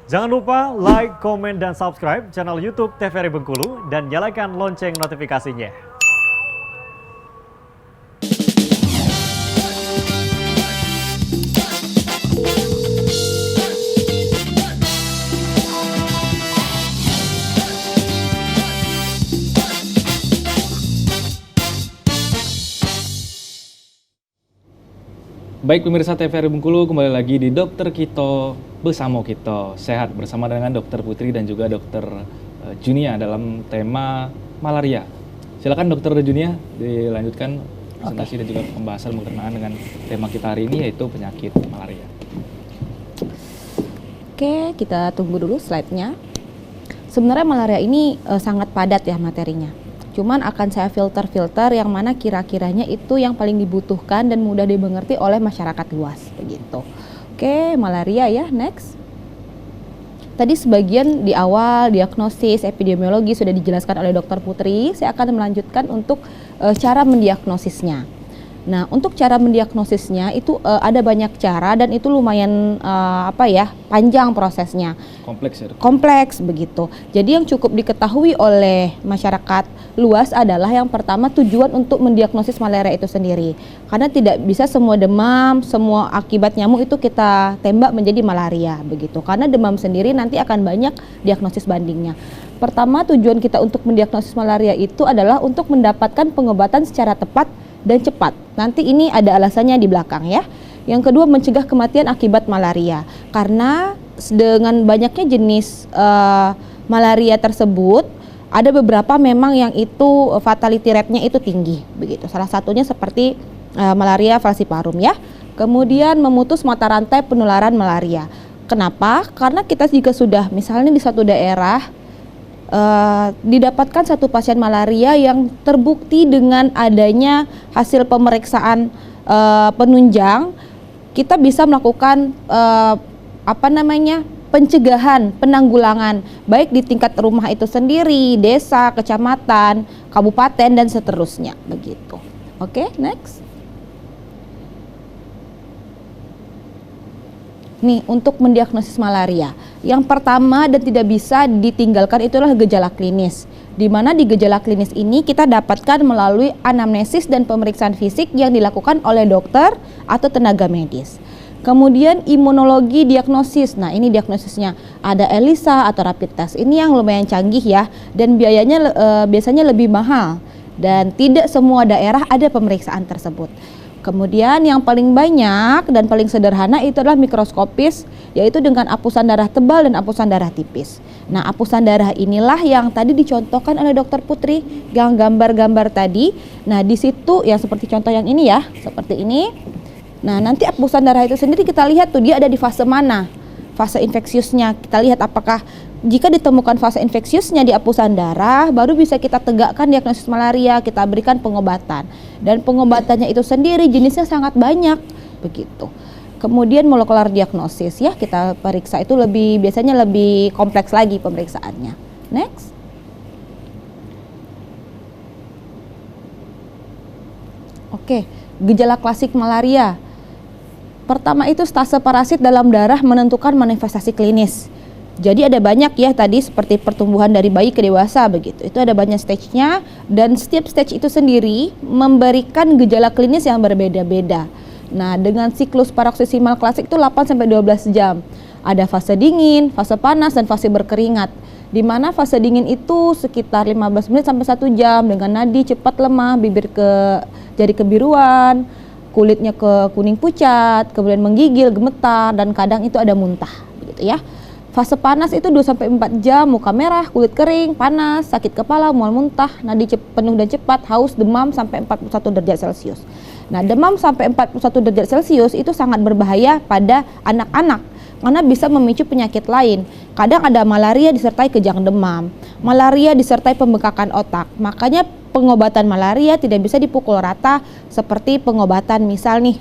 Jangan lupa like, komen, dan subscribe channel YouTube TVRI Bengkulu dan nyalakan lonceng notifikasinya. Baik pemirsa TVRI Bengkulu, kembali lagi di Dokter Kito bersama Kito Sehat bersama dengan Dokter Putri dan juga Dokter Junia dalam tema malaria. Silakan Dokter Junia dilanjutkan presentasi dan juga pembahasan berkenaan dengan tema kita hari ini yaitu penyakit malaria. Oke, kita tunggu dulu slide-nya. Sebenarnya malaria ini sangat padat ya materinya. Cuman akan saya filter-filter yang mana kira-kiranya itu yang paling dibutuhkan dan mudah dimengerti oleh masyarakat luas begitu. Oke, malaria ya, next. Tadi sebagian di awal diagnosis epidemiologi sudah dijelaskan oleh Dokter Putri. Saya akan melanjutkan untuk cara mendiagnosisnya. Nah, untuk cara mendiagnosisnya itu ada banyak cara dan itu lumayan panjang prosesnya. Kompleks ya? Kompleks begitu. Jadi yang cukup diketahui oleh masyarakat luas adalah yang pertama tujuan untuk mendiagnosis malaria itu sendiri. Karena tidak bisa semua demam, semua akibat nyamuk itu kita tembak menjadi malaria begitu. Karena demam sendiri nanti akan banyak diagnosis bandingnya. Pertama tujuan kita untuk mendiagnosis malaria itu adalah untuk mendapatkan pengobatan secara tepat dan cepat. Nanti ini ada alasannya di belakang ya. Yang kedua mencegah kematian akibat malaria. Karena dengan banyaknya jenis malaria tersebut, ada beberapa memang yang itu fatality rate-nya itu tinggi begitu. Salah satunya seperti malaria falciparum ya. Kemudian memutus mata rantai penularan malaria. Kenapa? Karena kita juga sudah misalnya di satu daerah didapatkan satu pasien malaria yang terbukti dengan adanya hasil pemeriksaan penunjang, kita bisa melakukan pencegahan, penanggulangan baik di tingkat rumah itu sendiri, desa, kecamatan, kabupaten dan seterusnya begitu. Oke, next. Nih, untuk mendiagnosis malaria, yang pertama dan tidak bisa ditinggalkan itulah gejala klinis. Di mana di gejala klinis ini kita dapatkan melalui anamnesis dan pemeriksaan fisik yang dilakukan oleh dokter atau tenaga medis. Kemudian imunologi diagnosis. Nah, ini diagnosisnya ada ELISA atau rapid test. Ini yang lumayan canggih ya dan biayanya biasanya lebih mahal dan tidak semua daerah ada pemeriksaan tersebut. Kemudian yang paling banyak dan paling sederhana itu adalah mikroskopis, yaitu dengan apusan darah tebal dan apusan darah tipis. Nah, apusan darah inilah yang tadi dicontohkan oleh Dokter Putri, yang gambar-gambar tadi. Nah, di situ ya seperti contoh yang ini ya, seperti ini. Nah, nanti apusan darah itu sendiri kita lihat tuh dia ada di fase mana, fase infeksiusnya. Kita lihat apakah jika ditemukan fase infeksiusnya di apusan darah, baru bisa kita tegakkan diagnosis malaria, kita berikan pengobatan. Dan pengobatannya itu sendiri jenisnya sangat banyak, begitu. Kemudian molekular diagnosis ya, kita periksa itu biasanya lebih kompleks lagi pemeriksaannya. Next. Oke, gejala klasik malaria. Pertama itu stase parasit dalam darah menentukan manifestasi klinis. Jadi ada banyak ya tadi seperti pertumbuhan dari bayi ke dewasa begitu. Itu ada banyak stage-nya dan setiap stage itu sendiri memberikan gejala klinis yang berbeda-beda. Nah, dengan siklus paroksimal klasik itu 8 sampai 12 jam. Ada fase dingin, fase panas dan fase berkeringat. Di mana fase dingin itu sekitar 15 menit sampai 1 jam dengan nadi cepat lemah, bibir jadi kebiruan, kulitnya ke kuning pucat, kemudian menggigil, gemetar dan kadang itu ada muntah begitu ya. Fase panas itu 2-4 jam, muka merah, kulit kering, panas, sakit kepala, mual muntah, nadi penuh dan cepat, haus, demam sampai 41 derajat Celcius. Nah, demam sampai 41 derajat Celcius itu sangat berbahaya pada anak-anak karena bisa memicu penyakit lain. Kadang ada malaria disertai kejang demam, malaria disertai pembengkakan otak. Makanya pengobatan malaria tidak bisa dipukul rata seperti pengobatan misal nih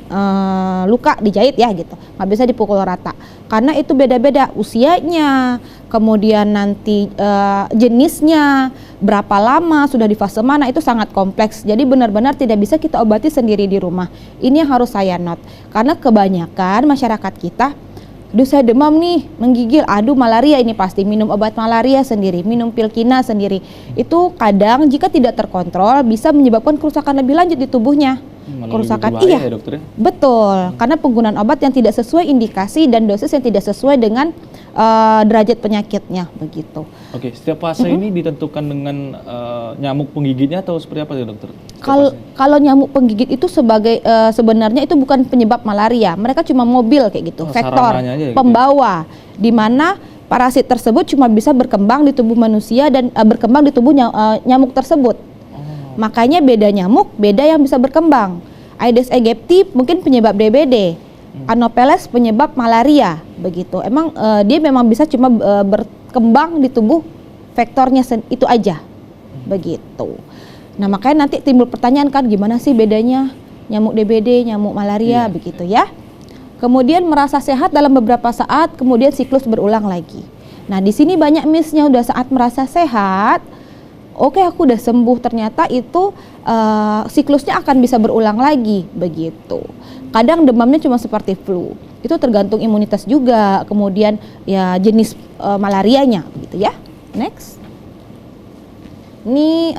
luka dijahit ya gitu, nggak bisa dipukul rata karena itu beda-beda usianya, kemudian nanti jenisnya, berapa lama, sudah di fase mana, itu sangat kompleks. Jadi benar-benar tidak bisa kita obati sendiri di rumah. Ini yang harus saya note karena kebanyakan masyarakat kita Aduh saya demam nih, menggigil, aduh malaria ini pasti, minum obat malaria sendiri, minum pil kina sendiri. Itu kadang jika tidak terkontrol bisa menyebabkan kerusakan lebih lanjut di tubuhnya. Malah Kerusakan lebih berbahaya iya, ya, dokter ya? betul, karena penggunaan obat yang tidak sesuai indikasi dan dosis yang tidak sesuai dengan derajat penyakitnya, begitu. Oke, setiap fase ini ditentukan dengan nyamuk penggigitnya atau seperti apa ya, dokter? Kalau nyamuk penggigit itu sebagai sebenarnya itu bukan penyebab malaria, mereka cuma mobil kayak gitu, vektor, sarananya aja gitu ya? pembawa, di mana parasit tersebut cuma bisa berkembang di tubuh manusia dan berkembang di tubuh nyamuk tersebut. Makanya beda nyamuk, beda yang bisa berkembang. Aedes aegypti mungkin penyebab DBD, Anopheles penyebab malaria, begitu. Emang dia memang bisa cuma berkembang di tubuh vektornya itu aja, begitu. Nah makanya nanti timbul pertanyaan kan gimana sih bedanya nyamuk DBD, nyamuk malaria, begitu ya. Kemudian merasa sehat dalam beberapa saat, kemudian siklus berulang lagi. Nah di sini banyak miss-nya, udah saat merasa sehat, oke aku udah sembuh, ternyata itu siklusnya akan bisa berulang lagi, begitu. Kadang demamnya cuma seperti flu, itu tergantung imunitas juga, kemudian ya jenis malarianya, begitu ya. Next, ini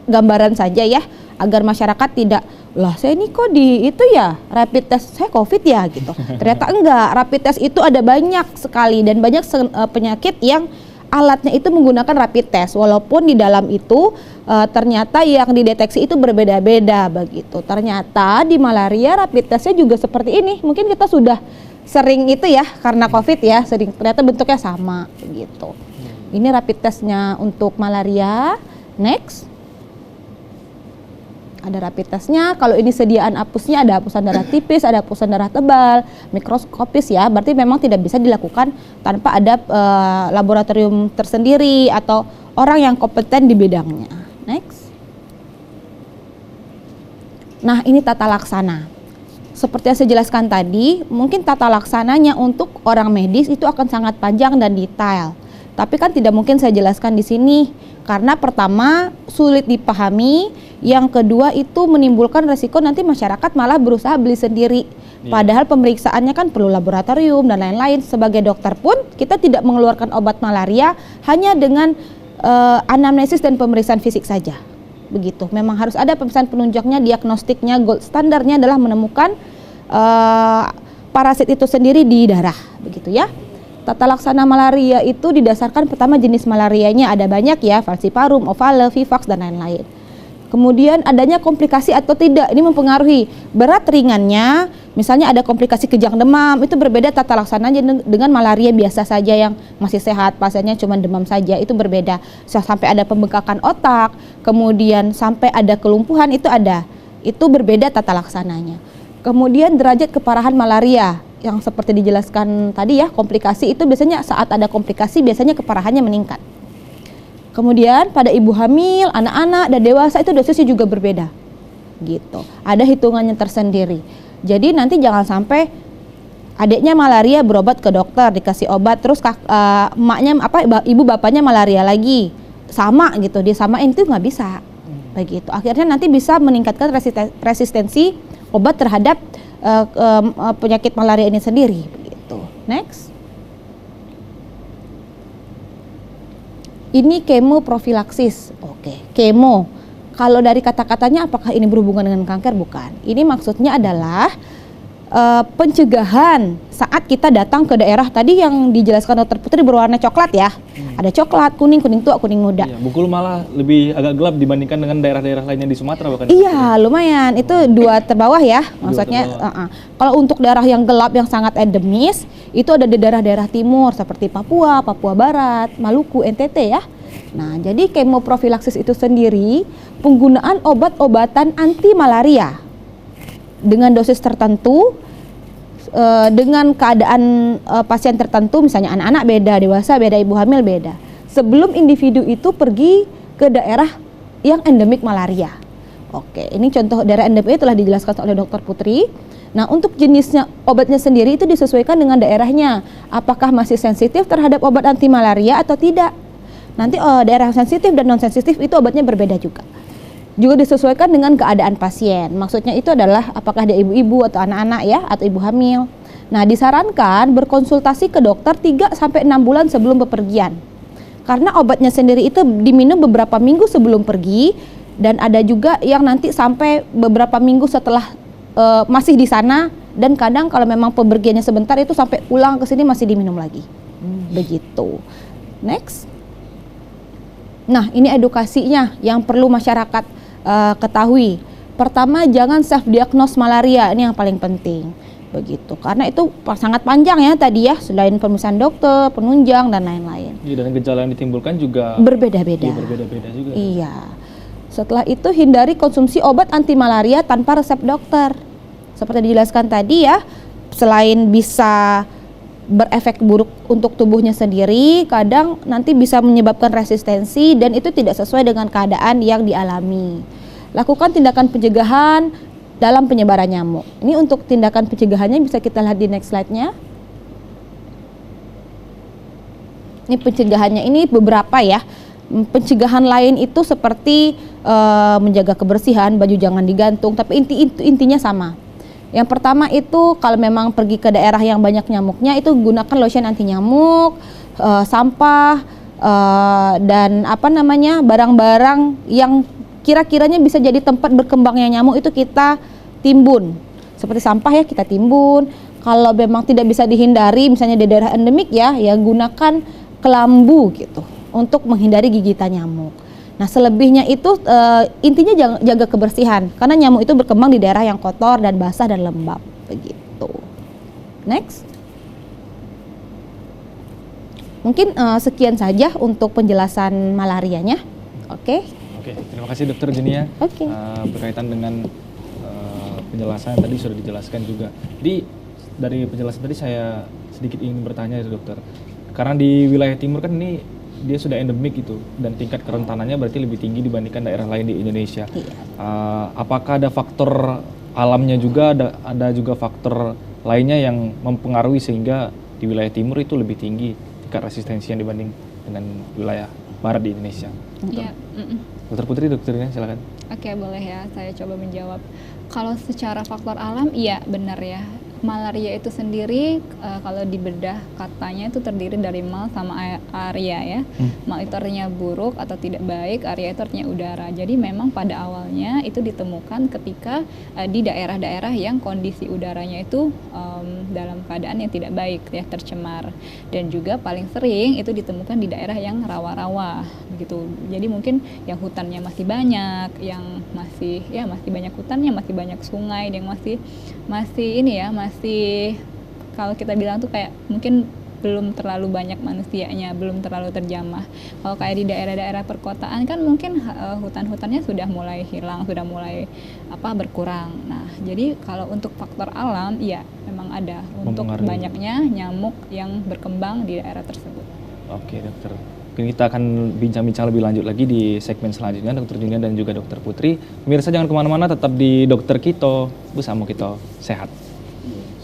gambaran saja ya, agar masyarakat tidak, lah saya ini kok di itu ya rapid test saya COVID ya gitu. Ternyata enggak, rapid test itu ada banyak sekali dan banyak penyakit yang alatnya itu menggunakan rapid test, walaupun di dalam itu ternyata yang dideteksi itu berbeda-beda, begitu. Ternyata di malaria rapid testnya juga seperti ini. Mungkin kita sudah sering itu ya karena COVID ya, sering ternyata bentuknya sama, begitu. Ini rapid testnya untuk malaria. Next. Ada rapid testnya. Kalau ini sediaan apusnya, ada apusan darah tipis, ada apusan darah tebal, mikroskopis ya. Berarti memang tidak bisa dilakukan tanpa ada laboratorium tersendiri atau orang yang kompeten di bidangnya. Next. Nah ini tata laksana. Seperti yang saya jelaskan tadi, mungkin tata laksananya untuk orang medis itu akan sangat panjang dan detail. Tapi kan tidak mungkin saya jelaskan di sini karena pertama sulit dipahami, yang kedua itu menimbulkan resiko nanti masyarakat malah berusaha beli sendiri. Padahal pemeriksaannya kan perlu laboratorium dan lain-lain. Sebagai dokter pun kita tidak mengeluarkan obat malaria hanya dengan anamnesis dan pemeriksaan fisik saja. Begitu. Memang harus ada pemeriksaan penunjangnya, diagnostiknya, gold standarnya adalah menemukan parasit itu sendiri di darah, begitu ya. Tata laksana malaria itu didasarkan pertama jenis malarianya ada banyak ya, falciparum, ovale, vivax dan lain-lain. Kemudian adanya komplikasi atau tidak, ini mempengaruhi berat ringannya. Misalnya ada komplikasi kejang demam, itu berbeda tata laksananya dengan malaria biasa saja yang masih sehat, pasiennya cuma demam saja, itu berbeda. Sampai ada pembengkakan otak, kemudian sampai ada kelumpuhan itu ada. Itu berbeda tata laksananya. Kemudian derajat keparahan malaria yang seperti dijelaskan tadi ya, komplikasi itu biasanya saat ada komplikasi biasanya keparahannya meningkat. Kemudian pada ibu hamil, anak-anak dan dewasa itu dosisnya juga berbeda. Gitu. Ada hitungannya tersendiri. Jadi nanti jangan sampai adiknya malaria berobat ke dokter, dikasih obat, terus emaknya ibu bapaknya malaria lagi. Sama gitu, dia samain itu nggak bisa. Begitu. Akhirnya nanti bisa meningkatkan resistensi obat terhadap penyakit malaria ini sendiri, begitu. Next. Ini kemoprofilaksis. Oke, kemo. Kalau dari kata-katanya apakah ini berhubungan dengan kanker? Bukan. Ini maksudnya adalah pencegahan saat kita datang ke daerah tadi yang dijelaskan Dokter Putri berwarna coklat ya. Ada coklat, kuning, kuning tua, kuning muda. Iya, Bengkulu malah lebih agak gelap dibandingkan dengan daerah-daerah lainnya di Sumatera bahkan. Iya, lumayan. Itu dua terbawah ya. Maksudnya kalau untuk daerah yang gelap yang sangat endemis, itu ada di daerah-daerah timur seperti Papua, Papua Barat, Maluku, NTT ya. Nah, jadi kemoprofilaksis itu sendiri penggunaan obat-obatan anti malaria dengan dosis tertentu, dengan keadaan pasien tertentu, misalnya anak-anak beda, dewasa beda, ibu hamil beda. Sebelum individu itu pergi ke daerah yang endemik malaria. Oke, ini contoh daerah endemik telah dijelaskan oleh Dokter Putri. Nah, untuk jenisnya obatnya sendiri itu disesuaikan dengan daerahnya. Apakah masih sensitif terhadap obat anti malaria atau tidak? Nanti daerah sensitif dan non sensitif itu obatnya berbeda juga. Juga disesuaikan dengan keadaan pasien. Maksudnya itu adalah apakah dia ibu-ibu atau anak-anak ya, atau ibu hamil. Nah, disarankan berkonsultasi ke dokter 3 sampai 6 bulan sebelum bepergian. Karena obatnya sendiri itu diminum beberapa minggu sebelum pergi, dan ada juga yang nanti sampai beberapa minggu setelah masih di sana, dan kadang kalau memang pepergiannya sebentar itu sampai pulang ke sini masih diminum lagi. Begitu. Next. Nah, ini edukasinya yang perlu masyarakat ketahui. Pertama, jangan self diagnose malaria, ini yang paling penting. Begitu, karena itu sangat panjang ya tadi ya, selain pemeriksaan dokter, penunjang dan lain-lain. Iya, dan gejala yang ditimbulkan juga berbeda-beda. Iya, berbeda-beda juga. Iya. Setelah itu hindari konsumsi obat anti malaria tanpa resep dokter. Seperti dijelaskan tadi ya, selain bisa berefek buruk untuk tubuhnya sendiri, kadang nanti bisa menyebabkan resistensi dan itu tidak sesuai dengan keadaan yang dialami. Lakukan tindakan pencegahan dalam penyebaran nyamuk. Ini untuk tindakan pencegahannya bisa kita lihat di next slide-nya. Ini pencegahannya ini beberapa ya. Pencegahan lain itu seperti menjaga kebersihan, baju jangan digantung, tapi intinya sama. Yang pertama itu kalau memang pergi ke daerah yang banyak nyamuknya, itu gunakan lotion anti nyamuk, sampah, dan barang-barang yang kira-kiranya bisa jadi tempat berkembangnya nyamuk itu kita timbun. Seperti sampah ya, kita timbun. Kalau memang tidak bisa dihindari, misalnya di daerah endemik ya gunakan kelambu gitu untuk menghindari gigitan nyamuk. Nah, selebihnya itu intinya jaga kebersihan, karena nyamuk itu berkembang di daerah yang kotor dan basah dan lembab begitu. Next. Mungkin sekian saja untuk penjelasan malarianya. Oke. Oke, terima kasih Dokter Junia. Oke. Berkaitan dengan penjelasan tadi sudah dijelaskan juga. Jadi dari penjelasan tadi saya sedikit ingin bertanya ya Dokter. Karena di wilayah timur kan ini dia sudah endemik gitu, dan tingkat kerentanannya berarti lebih tinggi dibandingkan daerah lain di Indonesia. Iya. Apakah ada faktor alamnya juga, ada juga faktor lainnya yang mempengaruhi sehingga di wilayah timur itu lebih tinggi tingkat resistensi yang dibanding dengan wilayah barat di Indonesia? Iya. Dokter Putri, dokternya silakan. Oke, boleh ya, saya coba menjawab. Kalau secara faktor alam, iya benar ya. Malaria itu sendiri kalau dibedah katanya itu terdiri dari mal sama area ya. Mal itu artinya buruk atau tidak baik, area itu artinya udara. Jadi memang pada awalnya itu ditemukan ketika di daerah-daerah yang kondisi udaranya itu dalam keadaan yang tidak baik ya, tercemar. Dan juga paling sering itu ditemukan di daerah yang rawa-rawa begitu. Jadi mungkin yang hutannya masih banyak, yang masih banyak hutannya, masih banyak sungai, yang masih kalau kita bilang tuh kayak mungkin belum terlalu banyak manusianya, belum terlalu terjamah. Kalau kayak di daerah-daerah perkotaan kan mungkin hutan-hutannya sudah mulai hilang, sudah mulai berkurang. Nah, jadi kalau untuk faktor alam, ya memang ada untuk banyaknya nyamuk yang berkembang di daerah tersebut. Oke, Dokter. Mungkin kita akan bincang-bincang lebih lanjut lagi di segmen selanjutnya, Dokter Junia dan juga Dokter Putri. Pemirsa jangan kemana-mana, tetap di Dokter Kito, bersama Kito Sehat.